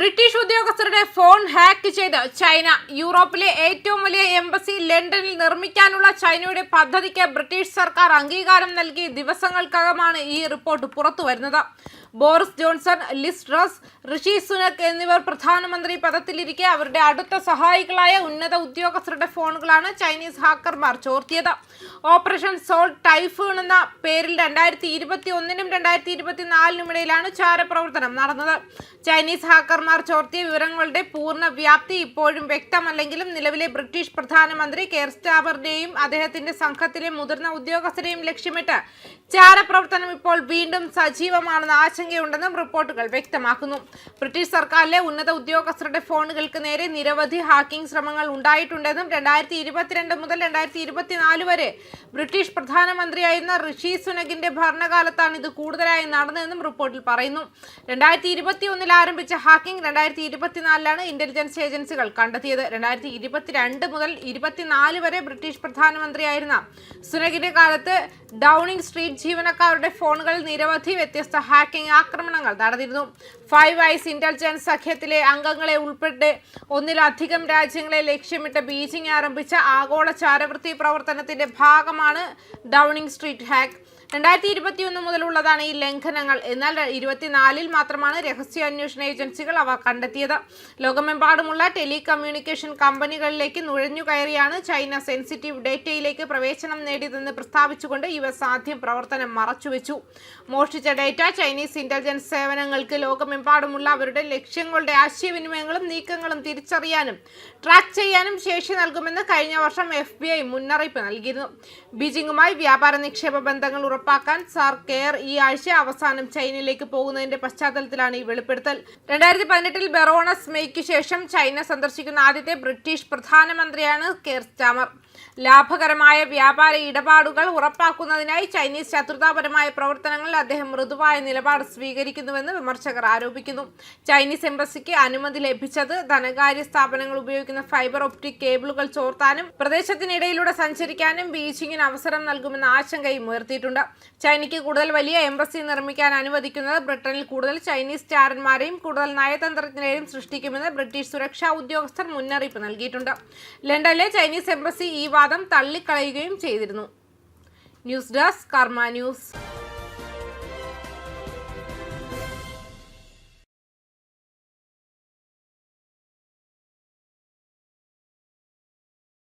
British ഉദ്യോഗസ്ഥരുടെ phone hack ചെയ്ത് China. യൂറോപ്പിലെ ഏറ്റവും വലിയ എംബസി ലണ്ടനിൽ നിർമ്മിക്കാനുള്ള ചൈനയുടെ പദ്ധതിക്ക് ബ്രിട്ടീഷ് സർക്കാർ അംഗീകാരം നൽകി ദിവസങ്ങൾക്കകമാണ് ഈ റിപ്പോർട്ട് പുറത്തുവരുന്നത്. ബോറിസ് ജോൺസൺ, ലിസ് ട്രസ്, ഋഷി സുനക് എന്നിവർ പ്രധാനമന്ത്രി പദത്തിലിരിക്കെ അവരുടെ അടുത്ത സഹായികളായ ഉന്നത ഉദ്യോഗസ്ഥരുടെ ഫോണുകളാണ് ചൈനീസ് ഹാക്കർമാർ ചോർത്തിയത്. ഓപ്പറേഷൻ സോൾ ടൈഫൂൺ എന്ന പേരിൽ 2021-നും 2024-നും ഇടയിലാണ് ചാരപ്രവർത്തനം നടന്നത്. ചൈനീസ് ഹാക്കർമാർ ചോർത്തിയ വിവരങ്ങളുടെ പൂർണ്ണ വ്യാപ്തി ഇപ്പോഴും വ്യക്തമല്ലെങ്കിലും നിലവിലെ ബ്രിട്ടീഷ് പ്രധാനമന്ത്രി കെയർ സ്റ്റാമറിനെയും അദ്ദേഹത്തിന്റെ സംഘത്തിലെ മുതിർന്ന ഉദ്യോഗസ്ഥരെയും ലക്ഷ്യമിട്ട് ചാരപ്രവർത്തനം ഇപ്പോൾ വീണ്ടും സജീവമാണെന്ന് ആശങ്കയുണ്ടെന്നും റിപ്പോർട്ടുകൾ വ്യക്തമാക്കുന്നു. ബ്രിട്ടീഷ് സർക്കാരിലെ ഉന്നത ഉദ്യോഗസ്ഥരുടെ ഫോണുകൾക്ക് നേരെ നിരവധി ഹാക്കിംഗ് ശ്രമങ്ങൾ ഉണ്ടായിട്ടുണ്ടെന്നും 2022 മുതൽ 2024 വരെ ബ്രിട്ടീഷ് പ്രധാനമന്ത്രിയായിരുന്ന ഋഷി സുനകിന്റെ ഭരണകാലത്താണ് ഇത് കൂടുതലായി നടന്നതെന്നും റിപ്പോർട്ടിൽ പറയുന്നു. 2021 ആരംഭിച്ച ഹാക്കിംഗ് 2024 ഇന്റലിജൻസ് ഏജൻസികൾ കണ്ടെത്തിയത്. 2022 മുതൽ 2024 വരെ ബ്രിട്ടീഷ് പ്രധാനമന്ത്രിയായിരുന്ന സുനകിന്റെ കാലത്ത് ഡൗണിംഗ് സ്ട്രീറ്റ് ജീവനക്കാരുടെ ഫോണുകളിൽ നിരവധി വ്യത്യസ്ത ഹാക്കിംഗ് ആക്രമണങ്ങൾ നടന്നിരുന്നു. ഫൈവ് ഐസ് ഇന്റലിജൻസ് സഖ്യത്തിലെ അംഗങ്ങളെ ഉൾപ്പെടെ ഒന്നിലധികം രാജ്യങ്ങളെ ലക്ഷ്യമിട്ട് ബീജിംഗ് ആരംഭിച്ച ആഗോള ചാരവൃത്തി പ്രവർത്തനത്തിന്റെ ഭാഗമാണ് ഡൗണിംഗ് സ്ട്രീറ്റ് ഹാക്ക്. 2021 മുതലുള്ളതാണ് ഈ ലംഘനങ്ങൾ. എന്നാൽ 2024 മാത്രമാണ് രഹസ്യാന്വേഷണ ഏജൻസികൾ അവ കണ്ടെത്തിയത്. ലോകമെമ്പാടുമുള്ള ടെലികമ്മ്യൂണിക്കേഷൻ കമ്പനികളിലേക്ക് നുഴഞ്ഞുകയറിയാണ് ചൈന സെൻസിറ്റീവ് ഡേറ്റയിലേക്ക് പ്രവേശനം നേടിയതെന്ന് പ്രസ്താവിച്ചുകൊണ്ട് US ആദ്യം പ്രവർത്തനം മറച്ചുവെച്ചു. മോഷ്ടിച്ച ഡേറ്റ ചൈനീസ് ഇന്റലിജൻസ് സേവനങ്ങൾക്ക് ലോകമെമ്പാടുമുള്ള അവരുടെ ലക്ഷ്യങ്ങളുടെ ആശയവിനിമയങ്ങളും നീക്കങ്ങളും തിരിച്ചറിയാനും ട്രാക്ക് ചെയ്യാനും ശേഷി നൽകുമെന്ന് കഴിഞ്ഞ വർഷം FBI മുന്നറിയിപ്പ് നൽകിയിരുന്നു. ബീജിംഗുമായി വ്യാപാര നിക്ഷേപ ബന്ധങ്ങൾ ഉറപ്പാക്കാൻ സാർ കെയർ ഈ ആഴ്ച അവസാനം ചൈനയിലേക്ക് പോകുന്നതിന്റെ പശ്ചാത്തലത്തിലാണ് ഈ വെളിപ്പെടുത്തൽ. 2018 ബെറോണസ് മേയ്ക്ക് ശേഷം ചൈന സന്ദർശിക്കുന്ന ആദ്യത്തെ ബ്രിട്ടീഷ് പ്രധാനമന്ത്രിയാണ് കെയർ സ്റ്റാമർ. ലാഭകരമായ വ്യാപാര ഇടപാടുകൾ ഉറപ്പാക്കുന്നതിനായി ചൈനീസ് ശത്രുതാപരമായ പ്രവർത്തനങ്ങളിൽ അദ്ദേഹം മൃദുവായ നിലപാട് സ്വീകരിക്കുന്നുവെന്ന് വിമർശകർ ആരോപിക്കുന്നു. ചൈനീസ് എംബസിക്ക് അനുമതി ലഭിച്ചത് ധനകാര്യ സ്ഥാപനങ്ങൾ ഉപയോഗിക്കുന്ന ഫൈബർ ഒപ്റ്റിക് കേബിളുകൾ ചോർത്താനും പ്രദേശത്തിനിടയിലൂടെ സഞ്ചരിക്കാനും ബീജിംഗിന് അവസരം നൽകുമെന്ന ആശങ്കയും ഉയർത്തിയിട്ടുണ്ട്. ചൈനയ്ക്ക് കൂടുതൽ വലിയ എംബസി നിർമ്മിക്കാൻ അനുവദിക്കുന്നത് ബ്രിട്ടനിൽ കൂടുതൽ ചൈനീസ് ചാരന്മാരെയും കൂടുതൽ നയതന്ത്രജ്ഞരെയും സൃഷ്ടിക്കുമെന്ന് ബ്രിട്ടീഷ് സുരക്ഷാ ഉദ്യോഗസ്ഥർ മുന്നറിയിപ്പ് നൽകിയിട്ടുണ്ട്. ലണ്ടനിലെ ചൈനീസ് എംബസി ഈ വാദം തള്ളിക്കളയുകയും ചെയ്തിരുന്നു. ന്യൂസ് ഡെസ്ക് കർമ്മ ന്യൂസ്.